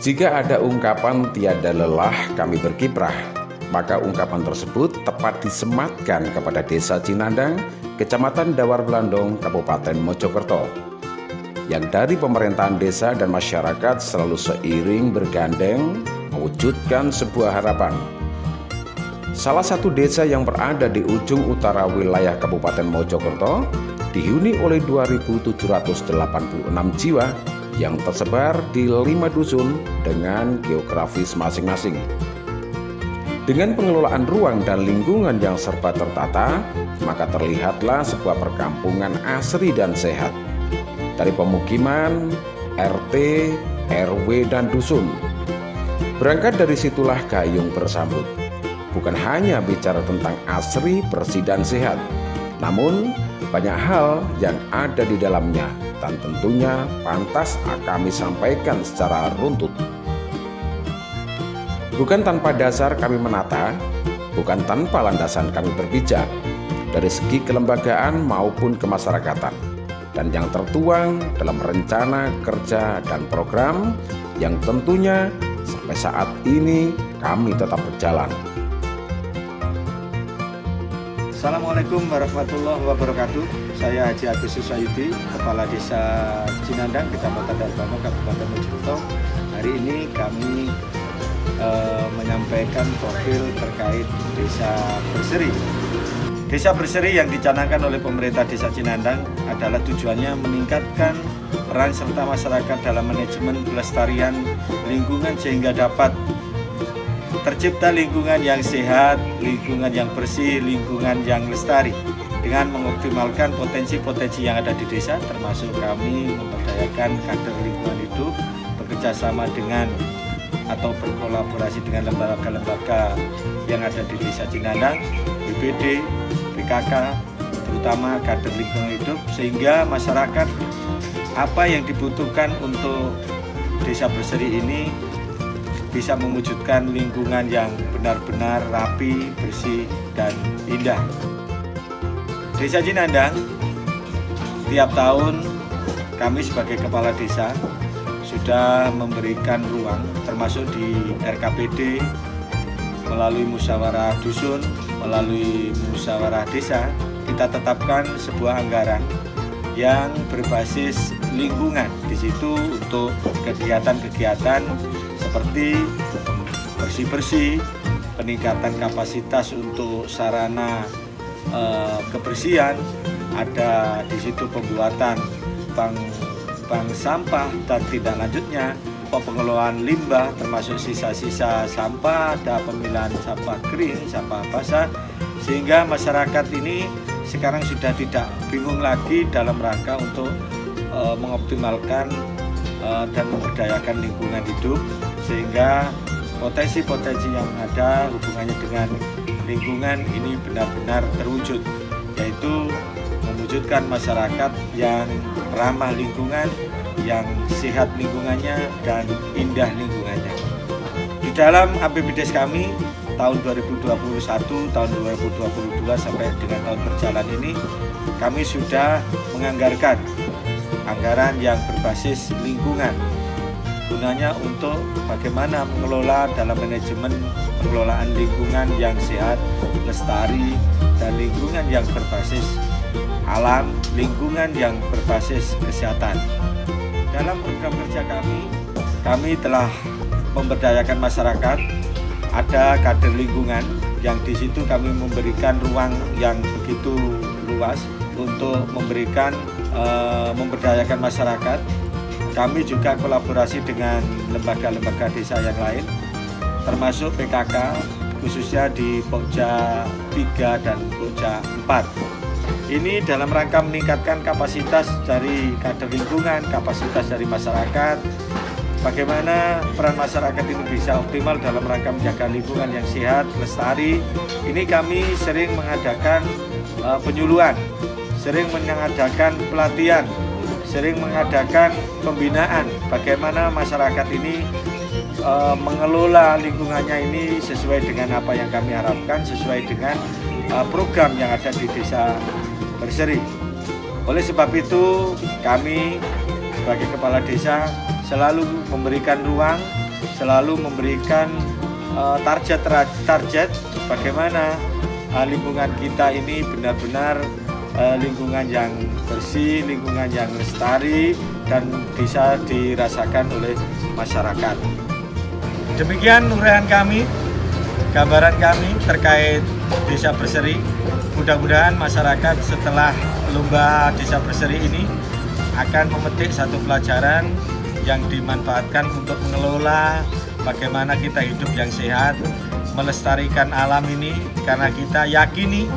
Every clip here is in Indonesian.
Jika ada ungkapan tiada lelah kami berkiprah, maka ungkapan tersebut tepat disematkan kepada Desa Cinandang, Kecamatan Dawar Blandong, Kabupaten Mojokerto, yang dari pemerintahan desa dan masyarakat selalu seiring bergandeng mewujudkan sebuah harapan. Salah satu desa yang berada di ujung utara wilayah Kabupaten Mojokerto dihuni oleh 2.786 jiwa yang tersebar di 5 dusun dengan geografis masing-masing. Dengan pengelolaan ruang dan lingkungan yang serba tertata, maka terlihatlah sebuah perkampungan asri dan sehat. Dari pemukiman, RT, RW, dan dusun. Berangkat dari situlah gayung bersambut. Bukan hanya bicara tentang asri, bersih, dan sehat, namun banyak hal yang ada di dalamnya dan tentunya pantas kami sampaikan secara runtut. Bukan tanpa dasar kami menata, bukan tanpa landasan kami berpijak, dari segi kelembagaan maupun kemasyarakatan, dan yang tertuang dalam rencana kerja dan program yang tentunya sampai saat ini kami tetap berjalan. Assalamualaikum warahmatullahi wabarakatuh. Saya Haji Agus Susayudi, Kepala Desa Cinandang, Kecamatan Dawar Blandong, Kabupaten Mojokerto. Hari ini kami menyampaikan profil terkait Desa Berseri. Desa Berseri yang dicanangkan oleh pemerintah Desa Cinandang adalah tujuannya meningkatkan peran serta masyarakat dalam manajemen pelestarian lingkungan sehingga dapat tercipta lingkungan yang sehat, lingkungan yang bersih, lingkungan yang lestari dengan mengoptimalkan potensi-potensi yang ada di desa, termasuk kami memberdayakan kader lingkungan hidup, bekerja sama dengan atau berkolaborasi dengan lembaga-lembaga yang ada di Desa Cinandang, BPD, PKK, terutama kader lingkungan hidup, sehingga masyarakat apa yang dibutuhkan untuk Desa Berseri ini bisa mewujudkan lingkungan yang benar-benar rapi, bersih, dan indah. Desa Cinandang, tiap tahun kami sebagai kepala desa sudah memberikan ruang, termasuk di RKPD, melalui musyawarah dusun, melalui musyawarah desa, kita tetapkan sebuah anggaran yang berbasis lingkungan. Di situ untuk kegiatan-kegiatan seperti bersih-bersih, peningkatan kapasitas untuk sarana kebersihan, ada di situ pembuatan bank sampah dan tindak lanjutnya, pengelolaan limbah termasuk sisa-sisa sampah, ada pemilahan sampah kering, sampah basah, sehingga masyarakat ini sekarang sudah tidak bingung lagi dalam rangka untuk mengoptimalkan dan memberdayakan lingkungan hidup, sehingga potensi-potensi yang ada hubungannya dengan lingkungan ini benar-benar terwujud, yaitu mewujudkan masyarakat yang ramah lingkungan, yang sehat lingkungannya, dan indah lingkungannya. Di dalam APBDes kami tahun 2021, tahun 2022 sampai dengan tahun berjalan ini, kami sudah menganggarkan anggaran yang berbasis lingkungan, gunanya untuk bagaimana mengelola dalam manajemen pengelolaan lingkungan yang sehat, lestari, dan lingkungan yang berbasis alam, lingkungan yang berbasis kesehatan. Dalam program kerja kami telah memberdayakan masyarakat, ada kader lingkungan yang di situ kami memberikan ruang yang begitu luas untuk memberikan memberdayakan masyarakat. Kami juga kolaborasi dengan lembaga-lembaga desa yang lain, termasuk PKK, khususnya di Pokja 3 dan Pokja 4. Ini dalam rangka meningkatkan kapasitas dari kader lingkungan, kapasitas dari masyarakat, bagaimana peran masyarakat ini bisa optimal dalam rangka menjaga lingkungan yang sehat, lestari. Ini kami sering mengadakan penyuluhan, sering mengadakan pelatihan, sering mengadakan pembinaan bagaimana masyarakat ini mengelola lingkungannya ini sesuai dengan apa yang kami harapkan, sesuai dengan program yang ada di Desa Berseri. Oleh sebab itu kami sebagai kepala desa selalu memberikan ruang selalu memberikan target bagaimana lingkungan kita ini benar-benar lingkungan yang bersih, lingkungan yang lestari dan bisa dirasakan oleh masyarakat. Demikian uraian kami, gambaran kami terkait Desa Berseri. Mudah-mudahan masyarakat setelah lomba Desa Berseri ini akan memetik satu pelajaran yang dimanfaatkan untuk mengelola bagaimana kita hidup yang sehat, melestarikan alam ini, karena kita yakini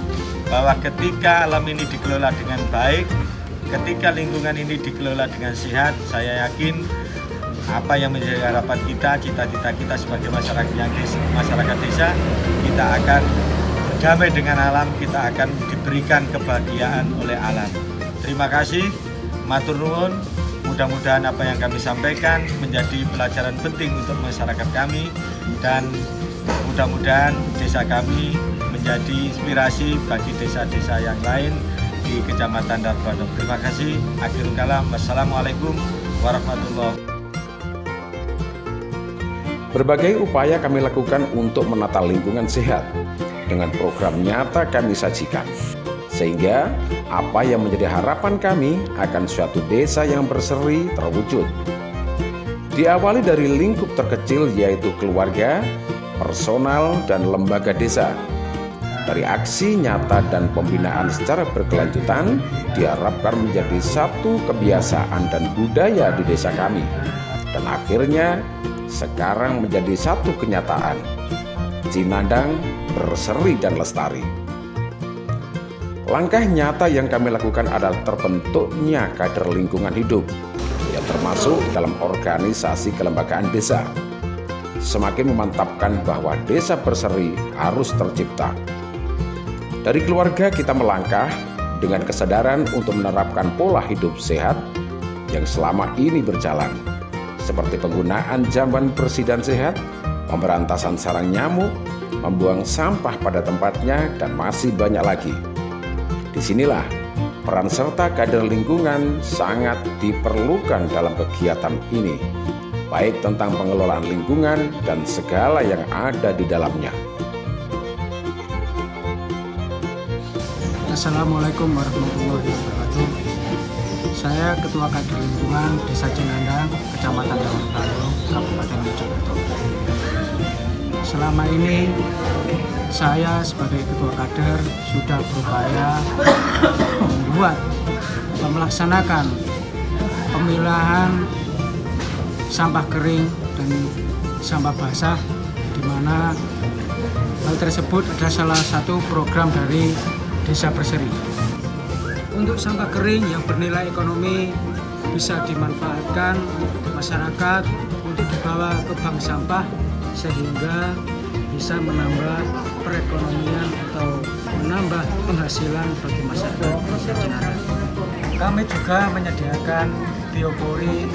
bahwa ketika alam ini dikelola dengan baik, ketika lingkungan ini dikelola dengan sehat, saya yakin apa yang menjadi harapan kita, cita-cita kita sebagai masyarakat desa, kita akan berdamai dengan alam, kita akan diberikan kebahagiaan oleh alam. Terima kasih, matur nuwun. Mudah-mudahan apa yang kami sampaikan menjadi pelajaran penting untuk masyarakat kami, dan mudah-mudahan desa kami menjadi inspirasi bagi desa-desa yang lain di Kecamatan Darbanog. Terima kasih. Akhirul kalam. Wassalamualaikum warahmatullahi wabarakatuh. Berbagai upaya kami lakukan untuk menata lingkungan sehat dengan program nyata kami sajikan, sehingga apa yang menjadi harapan kami akan suatu desa yang berseri terwujud. Diawali dari lingkup terkecil yaitu keluarga, personal, dan lembaga desa. Dari aksi nyata dan pembinaan secara berkelanjutan diharapkan menjadi satu kebiasaan dan budaya di desa kami. Dan akhirnya sekarang menjadi satu kenyataan. Cinandang berseri dan lestari. Langkah nyata yang kami lakukan adalah terbentuknya kader lingkungan hidup yang termasuk dalam organisasi kelembagaan desa. Semakin memantapkan bahwa desa berseri harus tercipta. Dari keluarga kita melangkah dengan kesadaran untuk menerapkan pola hidup sehat yang selama ini berjalan, seperti penggunaan jamban bersih dan sehat, pemberantasan sarang nyamuk, membuang sampah pada tempatnya, dan masih banyak lagi. Disinilah peran serta kader lingkungan sangat diperlukan dalam kegiatan ini, baik tentang pengelolaan lingkungan dan segala yang ada di dalamnya. Assalamualaikum warahmatullahi wabarakatuh. Saya Ketua Kader Lingkungan Desa Cinandang, Kecamatan Dawar Blandong, Kabupaten Mojokerto. Selama ini saya sebagai Ketua Kader sudah berupaya membuat atau melaksanakan pemilahan sampah kering dan sampah basah, di mana hal tersebut adalah salah satu program dari Desa Berseri. Untuk sampah kering yang bernilai ekonomi bisa dimanfaatkan masyarakat untuk dibawa ke bank sampah, sehingga bisa menambah perekonomian atau menambah penghasilan bagi masyarakat Desa Cinandang. Kami juga menyediakan biopori,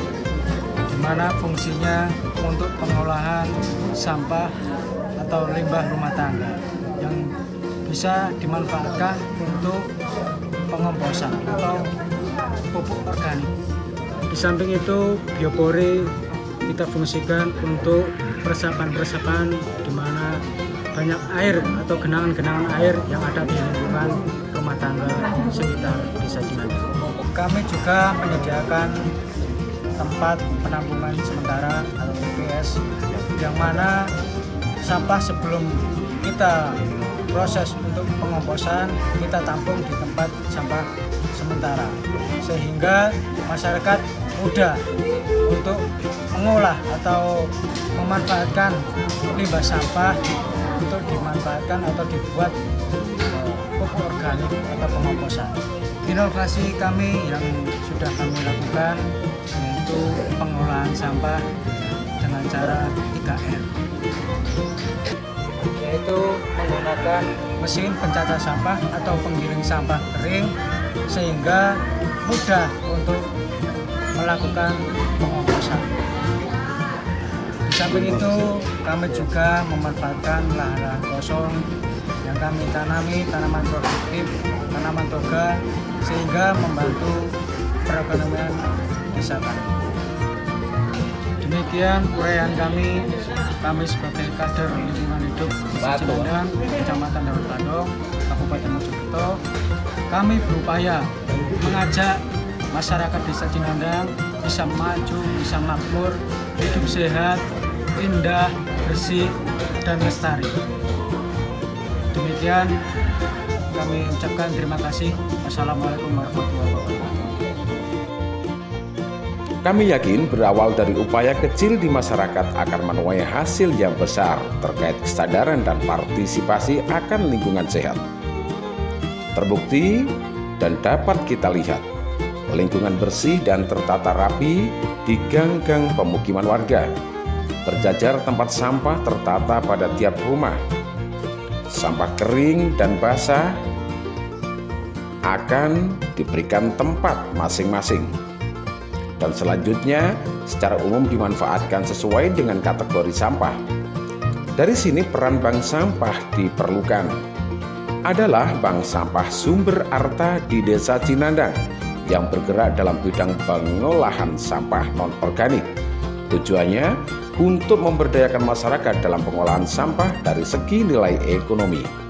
di mana fungsinya untuk pengolahan sampah atau limbah rumah tangga yang bisa dimanfaatkan untuk pengomposan atau pupuk organik. Di samping itu, biopori kita fungsikan untuk resapan-resapan di mana banyak air atau genangan-genangan air yang ada di lingkungan rumah tangga sekitar Desa Cinandang. Kami juga menyediakan tempat penampungan sementara atau TPS, yang mana sampah sebelum kita proses untuk pengomposan kita tampung di tempat sampah sementara, sehingga masyarakat mudah untuk mengolah atau memanfaatkan limbah sampah untuk dimanfaatkan atau dibuat pupuk organik atau pengomposan. Inovasi kami yang sudah kami lakukan yaitu pengolahan sampah dengan cara 3R, yaitu menggunakan mesin pencaca sampah atau penggiling sampah kering, sehingga mudah untuk melakukan pengomposan. Di samping itu, kami juga memanfaatkan lahan kosong yang kami tanami tanaman produktif, tanaman toga, sehingga membantu perekonomian desa kami. Demikian Demikian uraian kami sebagai kader lingkungan hidup Desa Cinandang, Kecamatan Dawar Blandong, Kabupaten Mojokerto. Kami berupaya mengajak masyarakat Desa Cinandang bisa maju, bisa makmur, hidup sehat, indah, bersih, dan lestari. Demikian kami ucapkan terima kasih. Wassalamualaikum warahmatullahi wabarakatuh. Kami yakin berawal dari upaya kecil di masyarakat akan menuai hasil yang besar terkait kesadaran dan partisipasi akan lingkungan sehat. Terbukti dan dapat kita lihat, lingkungan bersih dan tertata rapi di gang-gang pemukiman warga. Berjajar tempat sampah tertata pada tiap rumah. Sampah kering dan basah akan diberikan tempat masing-masing. Dan selanjutnya secara umum dimanfaatkan sesuai dengan kategori sampah. Dari sini peran bank sampah diperlukan. Adalah bank sampah sumber arta di Desa Cinandang yang bergerak dalam bidang pengolahan sampah non-organik. Tujuannya untuk memberdayakan masyarakat dalam pengolahan sampah dari segi nilai ekonomi.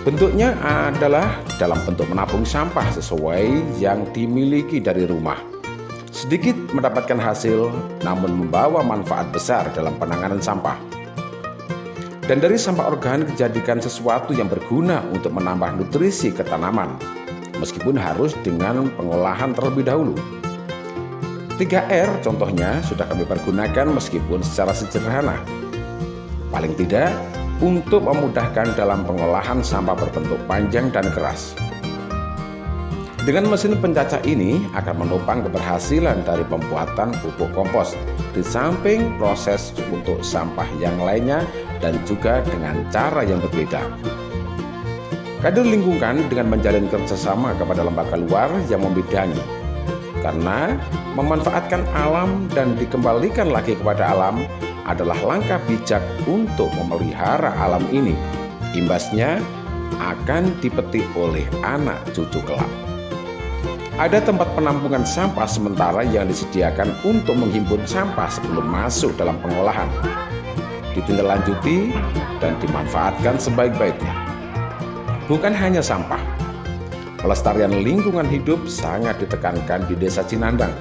Bentuknya adalah dalam bentuk menabung sampah sesuai yang dimiliki dari rumah. Sedikit mendapatkan hasil, namun membawa manfaat besar dalam penanganan sampah. Dan dari sampah organik dijadikan sesuatu yang berguna untuk menambah nutrisi ke tanaman, meskipun harus dengan pengolahan terlebih dahulu. 3R contohnya sudah kami pergunakan meskipun secara sederhana. Paling tidak, untuk memudahkan dalam pengolahan sampah berbentuk panjang dan keras. Dengan mesin pencacah ini akan menopang keberhasilan dari pembuatan pupuk kompos, di samping proses untuk sampah yang lainnya dan juga dengan cara yang berbeda. Kader lingkungan dengan menjalin kerjasama kepada lembaga luar yang membidangi, karena memanfaatkan alam dan dikembalikan lagi kepada alam adalah langkah bijak untuk memelihara alam ini. Imbasnya akan dipetik oleh anak cucu kelak. Ada tempat penampungan sampah sementara yang disediakan untuk menghimpun sampah sebelum masuk dalam pengolahan. Ditindaklanjuti dan dimanfaatkan sebaik-baiknya. Bukan hanya sampah, pelestarian lingkungan hidup sangat ditekankan di Desa Cinandang,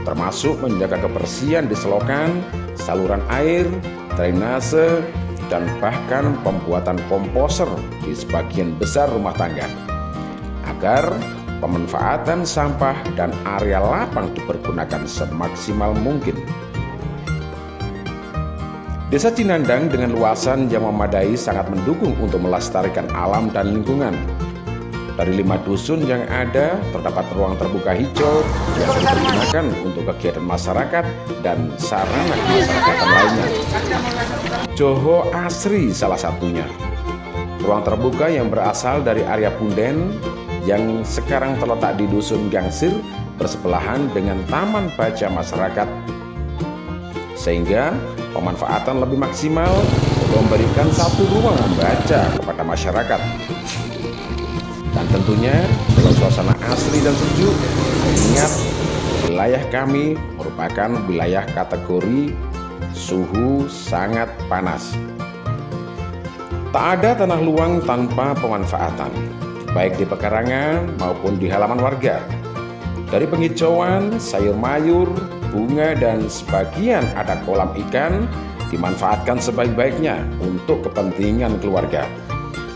termasuk menjaga kebersihan di selokan, saluran air, drainase, dan bahkan pembuatan komposer di sebagian besar rumah tangga, agar pemanfaatan sampah dan area lapang dipergunakan semaksimal mungkin. Desa Cinandang dengan luasan yang memadai sangat mendukung untuk melestarikan alam dan lingkungan. Dari 5 dusun yang ada, terdapat ruang terbuka hijau yang bisa digunakan untuk kegiatan masyarakat dan sarana kemasyarakatan lainnya. Joho Asri salah satunya. Ruang terbuka yang berasal dari area punden yang sekarang terletak di Dusun Gangsir bersebelahan dengan Taman Baca Masyarakat. Sehingga pemanfaatan lebih maksimal untuk memberikan satu ruang membaca kepada masyarakat. Dan tentunya dalam suasana asri dan sejuk, ingat wilayah kami merupakan wilayah kategori suhu sangat panas. Tak ada tanah luang tanpa pemanfaatan, baik di pekarangan maupun di halaman warga. Dari penghijauan, sayur mayur, bunga, dan sebagian ada kolam ikan dimanfaatkan sebaik-baiknya untuk kepentingan keluarga.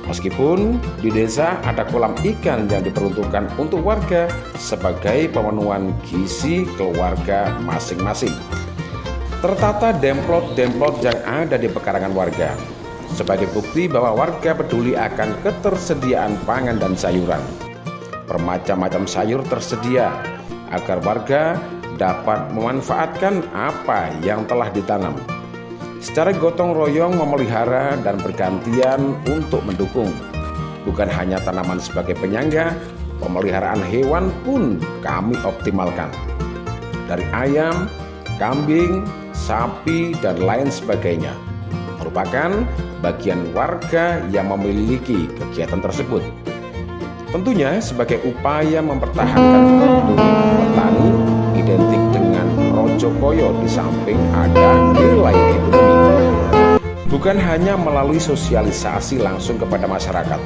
Meskipun di desa ada kolam ikan yang diperuntukkan untuk warga sebagai pemenuhan gizi keluarga masing-masing. Tertata demplot-demplot yang ada di pekarangan warga sebagai bukti bahwa warga peduli akan ketersediaan pangan dan sayuran. Bermacam-macam sayur tersedia agar warga dapat memanfaatkan apa yang telah ditanam. Secara gotong royong memelihara dan bergantian untuk mendukung. Bukan hanya tanaman sebagai penyangga, pemeliharaan hewan pun kami optimalkan. Dari ayam, kambing, sapi, dan lain sebagainya merupakan bagian warga yang memiliki kegiatan tersebut. Tentunya sebagai upaya mempertahankan hidup petani identik dengan rojo royong di samping ada nilai ekonomi. Bukan hanya melalui sosialisasi langsung kepada masyarakat,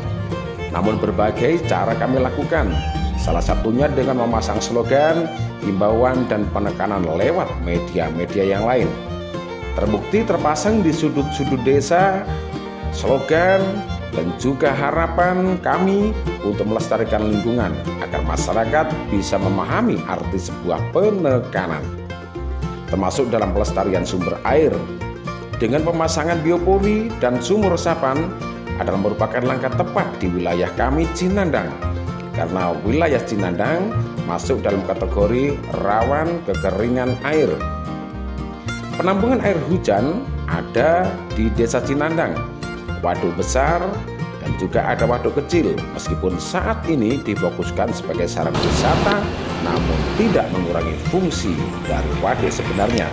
namun berbagai cara kami lakukan. Salah satunya dengan memasang slogan, himbauan, dan penekanan lewat media-media yang lain. Terbukti terpasang di sudut-sudut desa, slogan, dan juga harapan kami untuk melestarikan lingkungan agar masyarakat bisa memahami arti sebuah penekanan, termasuk dalam pelestarian sumber air. Dengan pemasangan biopori dan sumur resapan adalah merupakan langkah tepat di wilayah kami Cinandang, karena wilayah Cinandang masuk dalam kategori rawan kekeringan air. Penampungan air hujan ada di desa Cinandang, waduk besar dan juga ada waduk kecil. Meskipun saat ini difokuskan sebagai sarana wisata, namun tidak mengurangi fungsi dari waduk sebenarnya.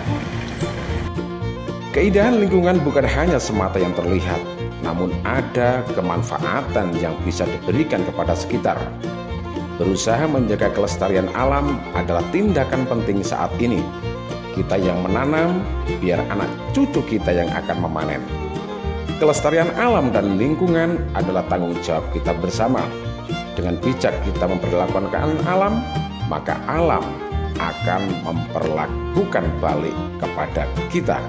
Keindahan lingkungan bukan hanya semata yang terlihat, namun ada kemanfaatan yang bisa diberikan kepada sekitar. Berusaha menjaga kelestarian alam adalah tindakan penting saat ini. Kita yang menanam, biar anak cucu kita yang akan memanen. Kelestarian alam dan lingkungan adalah tanggung jawab kita bersama. Dengan bijak kita memperlakukan alam, maka alam akan memperlakukan balik kepada kita.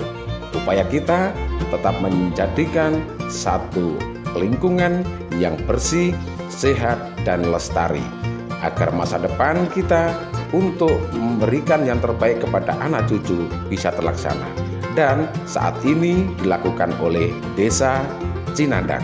Upaya kita tetap menjadikan satu lingkungan yang bersih, sehat, dan lestari, agar masa depan kita untuk memberikan yang terbaik kepada anak cucu bisa terlaksana. Dan saat ini dilakukan oleh Desa Cinandang.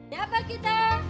Siapa kita?